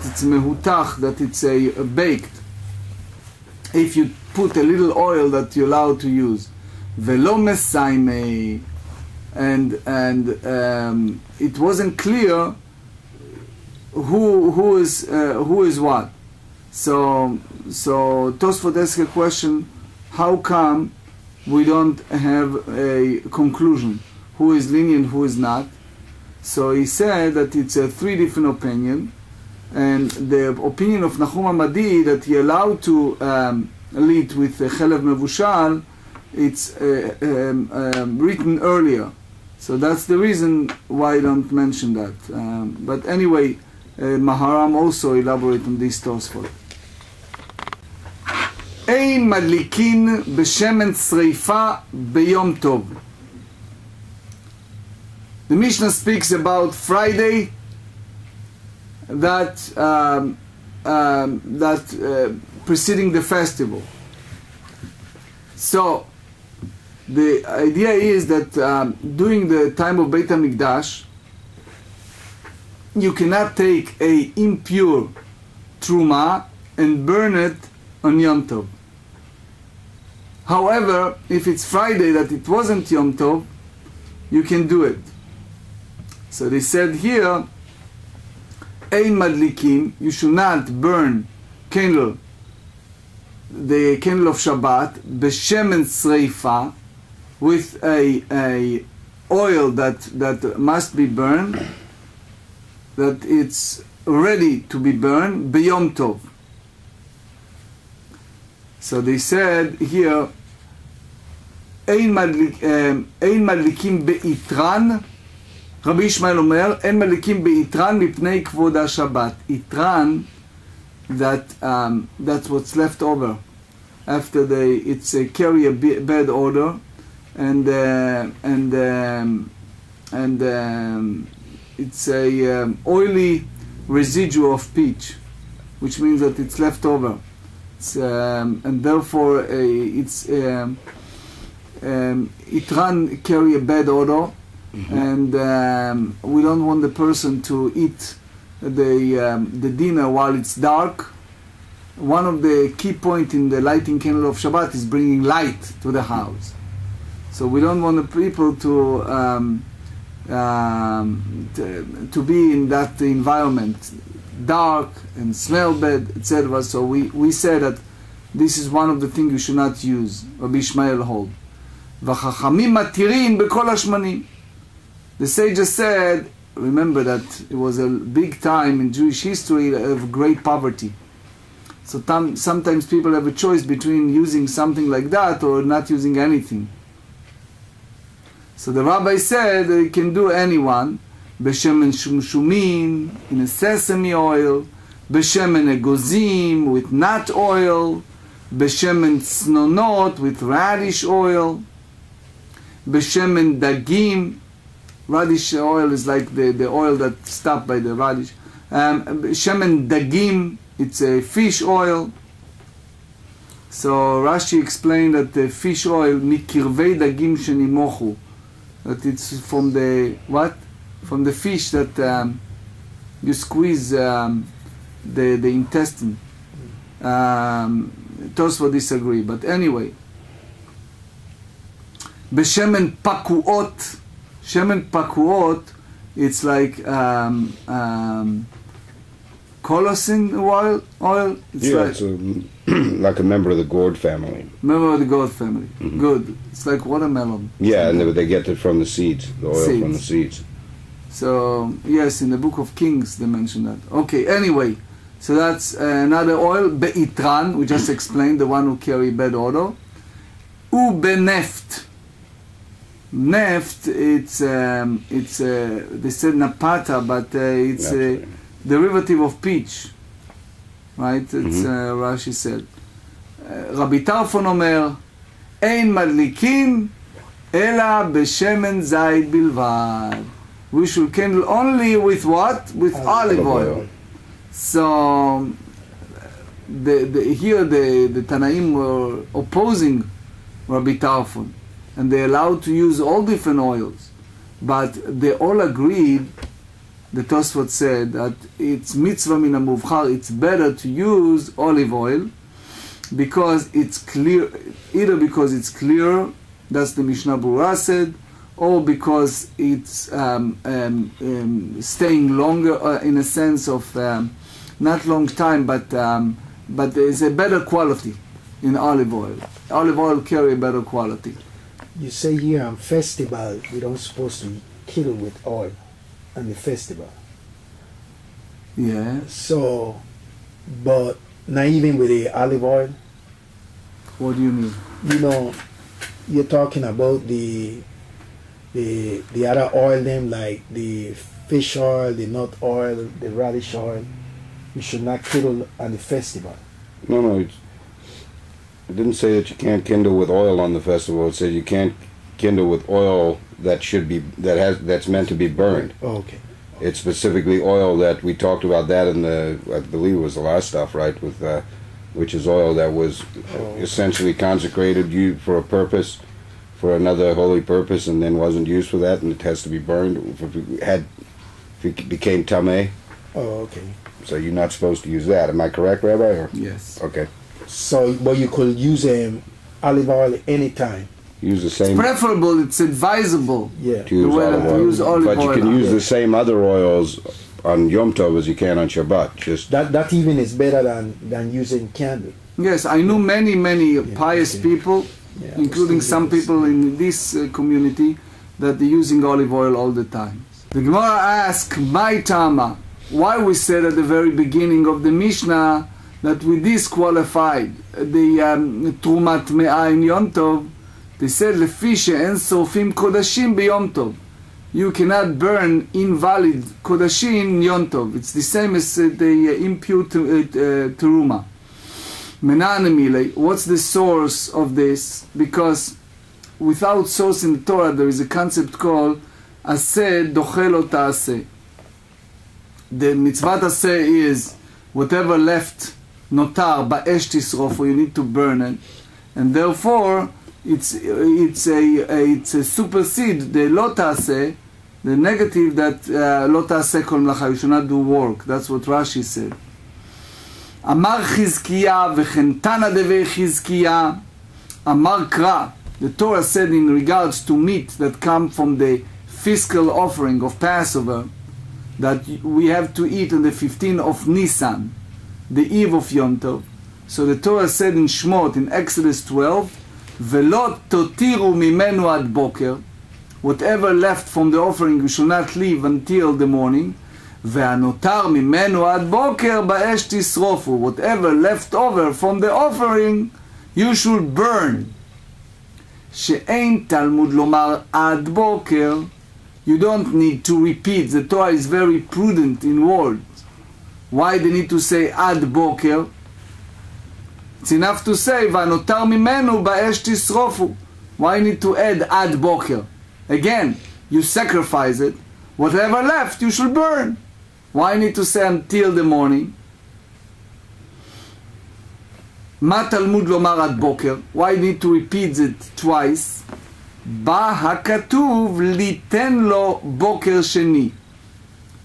it's mehutach, that it's baked. If you put a little oil that you're allowed to use, velo mesaimei, and it wasn't clear who is what. So Tosfot asked a question: how come we don't have a conclusion? Who is lenient, who is not? So he said that it's three different opinions, and the opinion of Nachum Amadi that he allowed to lead with chelev mevushal, it's written earlier. So that's the reason why I don't mention that. But anyway, Maharam also elaborate on this Tosfot. Ein מדליקים בשמן שריפה ביום טוב. The Mishnah speaks about Friday, that preceding the festival. So the idea is that during the time of Beit HaMikdash, you cannot take a impure truma and burn it on Yom Tov. However, if it's Friday that it wasn't Yom Tov, you can do it. So they said here, Ein Madlikim, you should not burn candle, the candle of Shabbat, B'shemen Sreifa, with a oil that must be burned, that it's ready to be burned, B'yom Tov. So they said here, Ein Madlikim Be'itran, Rabbi Yishmael Omer, Ein Madlikim Be'itran mipnei Kvod HaShabbat. Itran, that's what's left over after it's carry a bad odor, and it's a oily residue of peach, which means that it's left over. And therefore itran carry a bad odor, and we don't want the person to eat the dinner while it's dark. One of the key points in the lighting candle of Shabbat is bringing light to the house. So we don't want the people to be in that environment, dark and smell bad, etc. So we say that this is one of the things you should not use. Rabbi Yishmael hold. V'chachamim matirin b'kol hashmanim. The sages said, remember that it was a big time in Jewish history of great poverty. So sometimes people have a choice between using something like that or not using anything. So the rabbi said that you can do anyone, b'shemen shumshumin, in a sesame oil, b'shemen egozim, with nut oil, b'shemen tznonot, with radish oil, b'shemen dagim. Radish oil is like the oil that's stopped by the radish. B'shemen dagim, it's a fish oil. So Rashi explained that the fish oil, mikirvei dagim shenimochu, that it's from the what? From the fish that you squeeze the intestine. Tosfot disagree, but anyway. B'shemen pakuot, shemen pakuot, it's like colocin oil. It's Yeah, like it's like a member of the gourd family. member of the gourd family. Mhm. Good. It's like watermelon. Yeah, and they get it from the seeds, the oil from the seeds. So yes, in the book of Kings they mention that. Okay. Anyway, so that's another oil. Beitran, we just explained, the one who carry bad odor. Ubeneft. Neft, it's they said napata, but it's a derivative of peach, right? It's Rashi said. Rabbi Tarfon Omer, ein madlikin ela beshemen zayit bilvad. We should kindle only with what? With olive oil. So here the Tanaim were opposing Rabbi Tarfon, and they allowed to use all different oils, but they all agreed. The Tosfot said that it's mitzvah min hamuvchar. It's better to use olive oil because it's clear, either because it's clear, that's the Mishnah Berurah said, or because it's staying longer in a sense of not long time, but there is a better quality in olive oil. Olive oil carry a better quality. You say here on festival we don't supposed to kill with oil on the festival. Yeah. So, but not even with the olive oil. What do you mean? You know, you're talking about the other oil them, like the fish oil, the nut oil, the radish oil. You should not kill on the festival. No, it didn't say that you can't kindle with oil on the festival. It said you can't kindle with oil that's meant to be burned. Oh, okay. It's specifically oil that we talked about that in the, I believe it was the last stuff, right? With which is oil that was essentially consecrated you for a purpose, for another holy purpose, and then wasn't used for that, and it has to be burned. If it became tameh. Oh, okay. So you're not supposed to use that. Am I correct, Rabbi? Or? Yes. Okay. So, but you could use olive oil anytime. Use the same. It's preferable. It's advisable. Yeah. To use olive oil. use olive But you oil. can use the same other oils on Yom Tov as you can on Shabbat. Just That even is better than using candle. Yes, I know many pious okay. people, Yeah, including some people in this community, that they're using olive oil all the time. The Gemara asks, "My Tama, why we said at the very beginning of the Mishnah that we disqualified the Trumat Me'ah in Yom Tov? They said, Lefi she'en sorfim kodashim b'Yom Tov. You cannot burn invalid kodashim in Yom Tov. It's the same as the impure teruma. Menanimile, what's the source of this? Because without source in the Torah, there is a concept called aseh dochel o ta'aseh. The mitzvah aseh is whatever left notar ba'esh tisrofu, you need to burn it, and therefore it's a supersede the lo ta'aseh, the negative that lo ta'aseh kol melacha, you should not do work. That's what Rashi said. Amar Chizkiah v'chen tana devei Chizkiah. Amar Kra. The Torah said in regards to meat that come from the fiscal offering of Passover, that we have to eat on the 15th of Nisan, the eve of Yom Tov. So the Torah said in Shmot, in Exodus 12, V'lo totiru mimenu ad boker. Whatever left from the offering you shall not leave until the morning. והנותר ממנו עד בוקר באש תשרופו. Whatever left over from the offering you should burn. שאין תלמוד לומר עד בוקר. You don't need to repeat. The Torah is very prudent in words. Why they need to say עד בוקר? It's enough to say והנותר ממנו באש תשרופו. Why need to add עד בוקר? Again, you sacrifice it. Whatever left you should burn. Why need to say until the morning? מה תלמוד לומר עד בוקר? Why need to repeat it twice? בא הכתוב ליתן לו בוקר שני.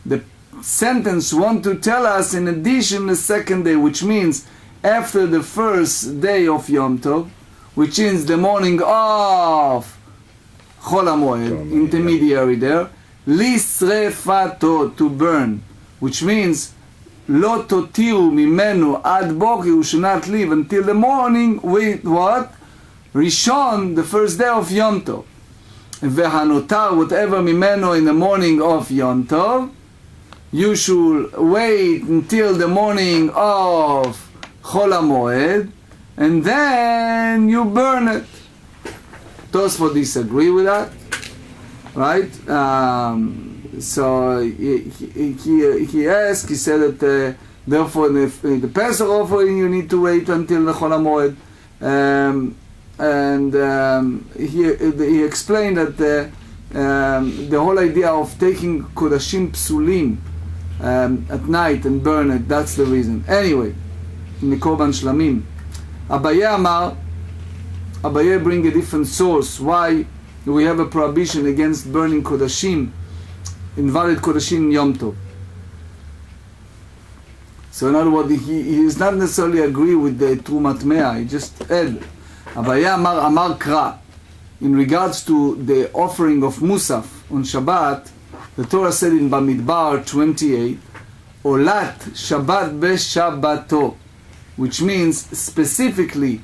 The sentence want to tell us in addition the second day, which means after the first day of Yom Tov, which is the morning of Chol HaMoed, intermediary there, lisrefato, to burn, which means לא תותירו ממנו עד בוקר, you should not leave until the morning with what? ראשון, the first day of Yom Tov. והנותר, whatever ממנו in the morning of Yom Tov, you should wait until the morning of Chol HaMoed, and then you burn it. Tosfot disagree with that, right? So he asked, he said that therefore the Pesach offering you need to wait until the Chol HaMoed. He explained that the whole idea of taking Kodashim Psulim at night and burn it, that's the reason. Anyway, Nikorban Shlamim. Abaye bring a different source. Why we have a prohibition against burning Kodashim, invalid Kodashim Yom Tov. So in other words, he does not necessarily agree with the Trumat Mea, he just add. Abaye Amar Kra. In regards to the offering of Musaf on Shabbat, the Torah said in Bamidbar 28, Olat Shabbat Beshabbato, which means specifically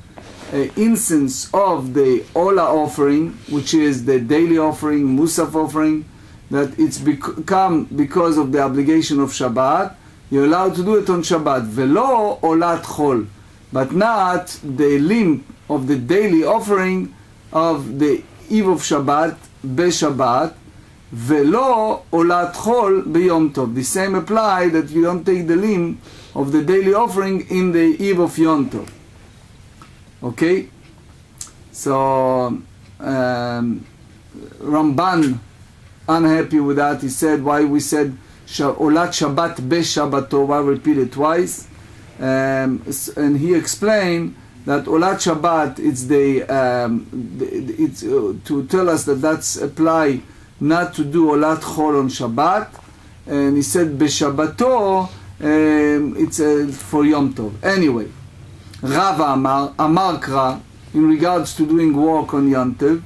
incense of the Ola offering, which is the daily offering, Musaf offering, that it's become because of the obligation of Shabbat, you're allowed to do it on Shabbat. Velo Olat Chol, but not the limb of the daily offering of the eve of Shabbat, Beshabbat, Velo Olat Chol B'Yom Tov. The same apply that you don't take the limb of the daily offering in the eve of Yom Tov. Okay? So, Ramban, unhappy with that, he said, why we said Olat Shabbat Beshabbato, why repeat it twice? And he explained that Olat Shabbat, it's to tell us that that's apply not to do Olat Chol on Shabbat, and he said Beshabbato, it's for Yom Tov. Anyway, Rava Amar Kra, in regards to doing work on Yom Tov,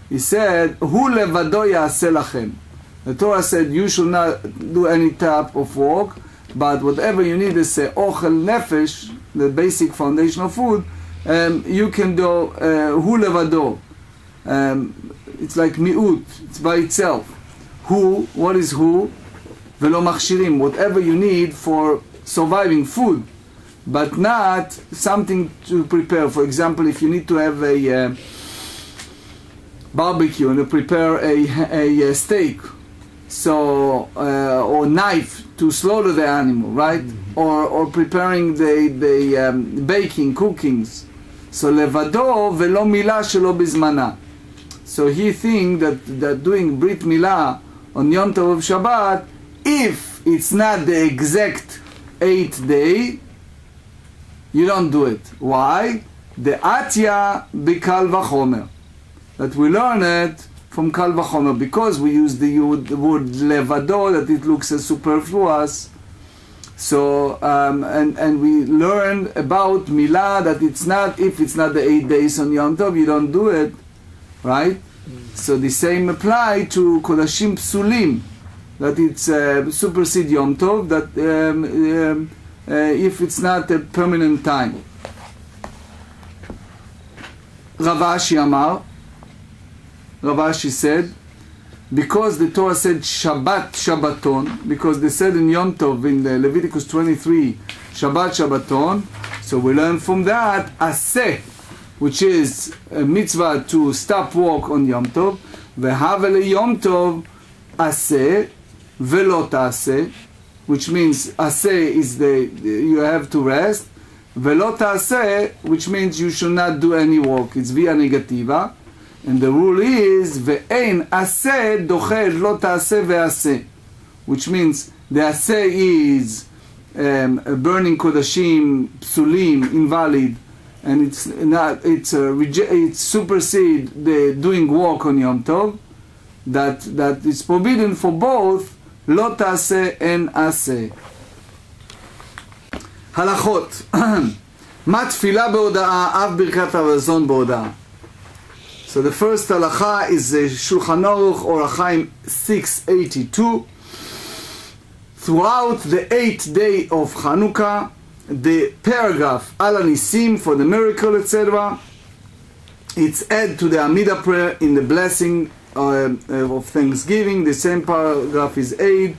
he said, Hu levado ya'aseh lachem. The Torah said you should not do any type of work, but whatever you need is ochel nefesh, the basic foundational food, you can do hu levado. It's like mi'ut, it's by itself. Hu, what is hu? Velo machshirim, whatever you need for surviving food, but not something to prepare. For example, if you need to have a barbecue and to prepare a steak, so or knife to slaughter the animal, right? Or preparing the baking, cookings. So levado velo milah shelo bizmana. So he thinks that doing brit milah on Yom Tov of Shabbat, if it's not the exact 8th day, you don't do it. Why? The atya bikal vachomer. That we learn it from kal vachomer, because we use the word levado, that it looks as superfluous. So and we learn about milah that it's not, if it's not the 8 days on Yom Tov, you don't do it, right? So the same apply to kodashim psulim, that it's supersede Yom Tov, that if it's not a permanent time. Ravashi Amar, Ravashi said, because the Torah said Shabbat Shabbaton, because they said in Yom Tov, in the Leviticus 23, Shabbat Shabbaton, so we learn from that Aseh, which is a mitzvah to stop work on Yom Tov, Vehavele Yom Tov Aseh Velo Ta'aseh, which means Aseh is you have to rest, Velo Ta'aseh, which means you should not do any work. It's via negativa. And the rule is ve'ein aseh dochel lo ta'aseh ve'aseh, which means the aseh is burning kodashim psulim, invalid, and it's not, it's supersede the doing work on Yom Tov, that is forbidden for both lo ta'aseh and aseh. Halachot. מה תפילה בהודעה, אף ברכת המזון בהודעה. So the first halacha is Shulchan Aruch Orach Chaim 682. throughout the 8th day of Channukah, the paragraph Al Nisim for the miracle, etc., it's added to the Amidah prayer in the blessing of Thanksgiving. The same paragraph is added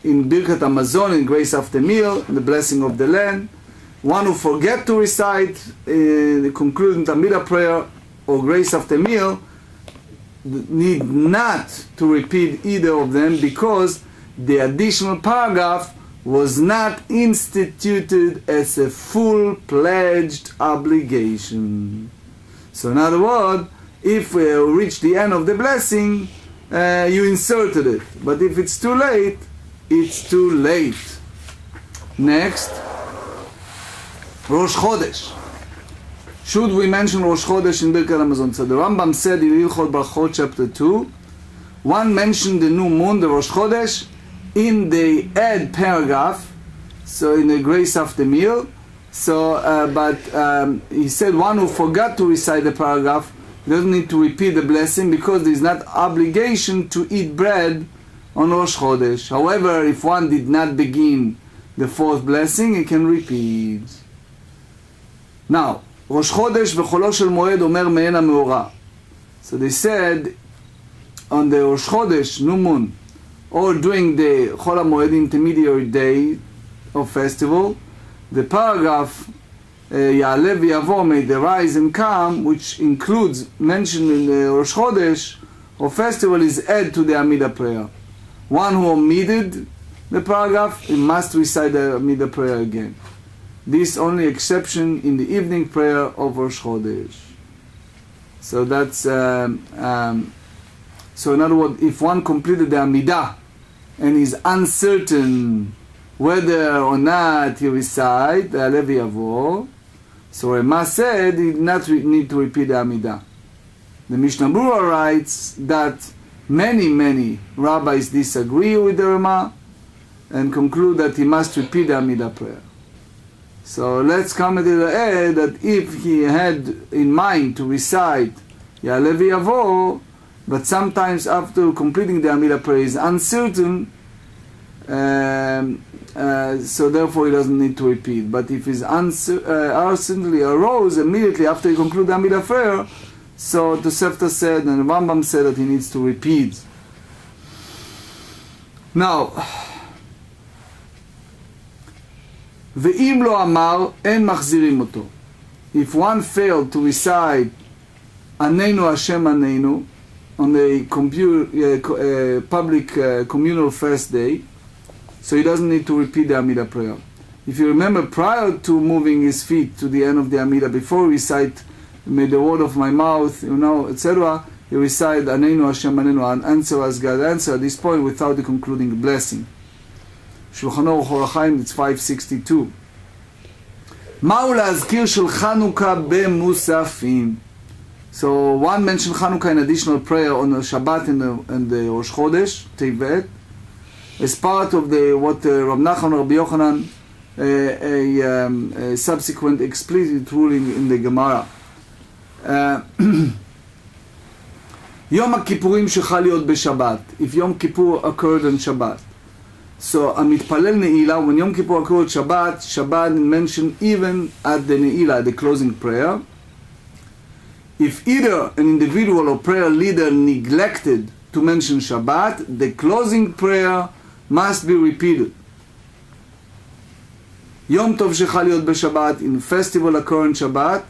in Birkat Hamazon, in grace after meal, in the blessing of the land. One who forget to recite the concluding Amidah prayer or grace after meal need not to repeat either of them, because the additional paragraph was not instituted as a full-pledged obligation. So in other words, if we reach the end of the blessing, you inserted it. But if it's too late, it's too late. Next, Rosh Chodesh. Should we mention Rosh Chodesh in Birkat Hamazon? So the Rambam said in Hilchot Bרכות chapter 2, one mentioned the new moon, the Rosh Chodesh, in the add paragraph, so in the grace after meal. So, but he said one who forgot to recite the paragraph doesn't need to repeat the blessing, because there is not obligation to eat bread on Rosh Chodesh. However, if one did not begin the fourth blessing, he can repeat. Now, Rosh Chodesh v'cholo shel moed omer me'en ha'meorah. So they said on the Rosh Chodesh, new moon, or during the Chol HaMoed intermediary day of festival, the paragraph Ya'aleh v'yavo, may they rise and come, which includes mention in the Rosh Chodesh or festival, is added to the Amidah prayer. One who omitted the paragraph, he must recite the Amidah prayer again. This only exception in the evening prayer of Rosh Chodesh. So that's so in other words, if one completed the Amidah and is uncertain whether or not he recite the Ya'aleh v'yavo, so Rema said he did not need to repeat the Amidah. The Mishnah Berurah writes that many rabbis disagree with the Rema and conclude that he must repeat the Amidah prayer. So let's comment to the end that if he had in mind to recite Ya'aleh v'yavo, but sometimes after completing the Amidah prayer is uncertain, so therefore he doesn't need to repeat. But if he's uncertainty arose immediately after he concluded the Amidah prayer, so the Tosefta said and the Rambam said that he needs to repeat. Now, Ve'im lo amar, en machzirim oto. If one failed to recite Anenu Hashem Anenu on the public communal fast day, so he doesn't need to repeat the Amidah prayer. If you remember, prior to moving his feet to the end of the Amidah, before he recite "May the word of my mouth," etc., he recite Anenu Hashem Anenu, and answer as God answer at this point without the concluding blessing. Shulchan Aruch Orach Chaim, it's 562. Ma'u la'azkir shel Chanukah b'musafim. So one mentioned Chanukah in additional prayer on the Shabbat and the Rosh Chodesh, Tevet, as part of what Rav Nachman Rabbi Yochanan, a subsequent explicit ruling in the Gemara. Yom HaKippurim shechal להיות בשבת. If Yom Kippur occurred on Shabbat. So המתפלל נעילה, when Yom Kippur occurred Shabbat mentioned even at the נעילה, the closing prayer. If either an individual or prayer leader neglected to mention Shabbat, the closing prayer must be repeated. Yom Tov shechal להיות בשבת, in festival occurring Shabbat.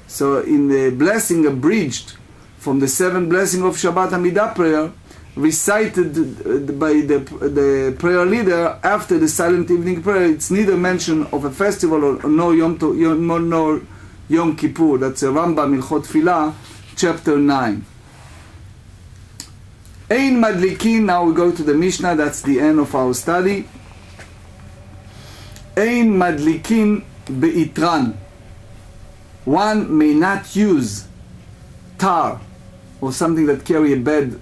So in the blessing abridged from the 7 blessing of Shabbat Amidah prayer, recited by the prayer leader after the silent evening prayer, it's neither mention of a festival or no Yom Kippur. That's a Rambam Hilchot Tfilah, chapter 9. Ein Madlikin, now we go to the Mishnah, that's the end of our study. Ein Madlikin be'itran. One may not use tar or something that carry a bad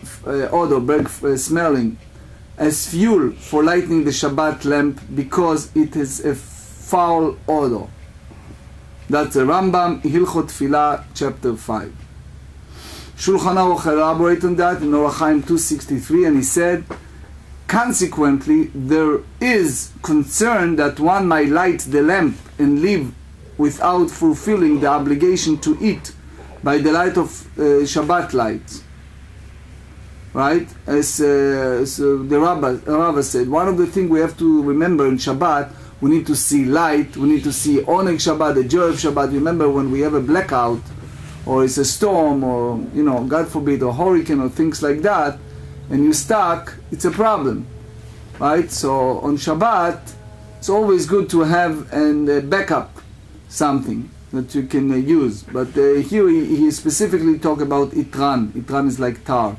odor, bad smelling, as fuel for lighting the Shabbat lamp because it is a foul odor. That's a Rambam, Hilchot Tfilah, chapter 5. Shulchan Aruch elaborated on that in Orach Chaim 263, and he said, consequently, there is concern that one might light the lamp and leave without fulfilling the obligation to eat by the light of Shabbat lights. Right? As the Rabbah said, one of the things we have to remember in Shabbat, we need to see light, we need to see Oneg Shabbat, the joy of Shabbat. Remember when we have a blackout, or it's a storm, or, you know, God forbid, a hurricane, or things like that, and you're stuck, it's a problem. Right? So on Shabbat, it's always good to have and backup something that you can use. But here he specifically talk about Itran. Itran is like tar.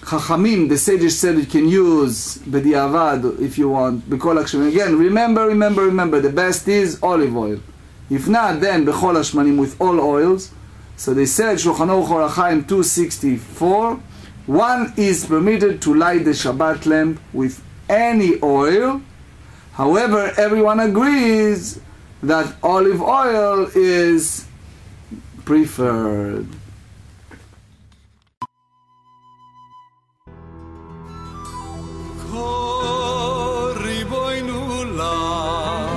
Chachamim, the sages said you can use b'diavad if you want. B'kol hashmanim. Again, remember, the best is olive oil. If not, then b'chol hashmanim, with all oils. So they said, Shulchan Aruch Orach Chaim 264, one is permitted to light the Shabbat lamp with any oil. However, everyone agrees that olive oil is preferred. Riboinu lam,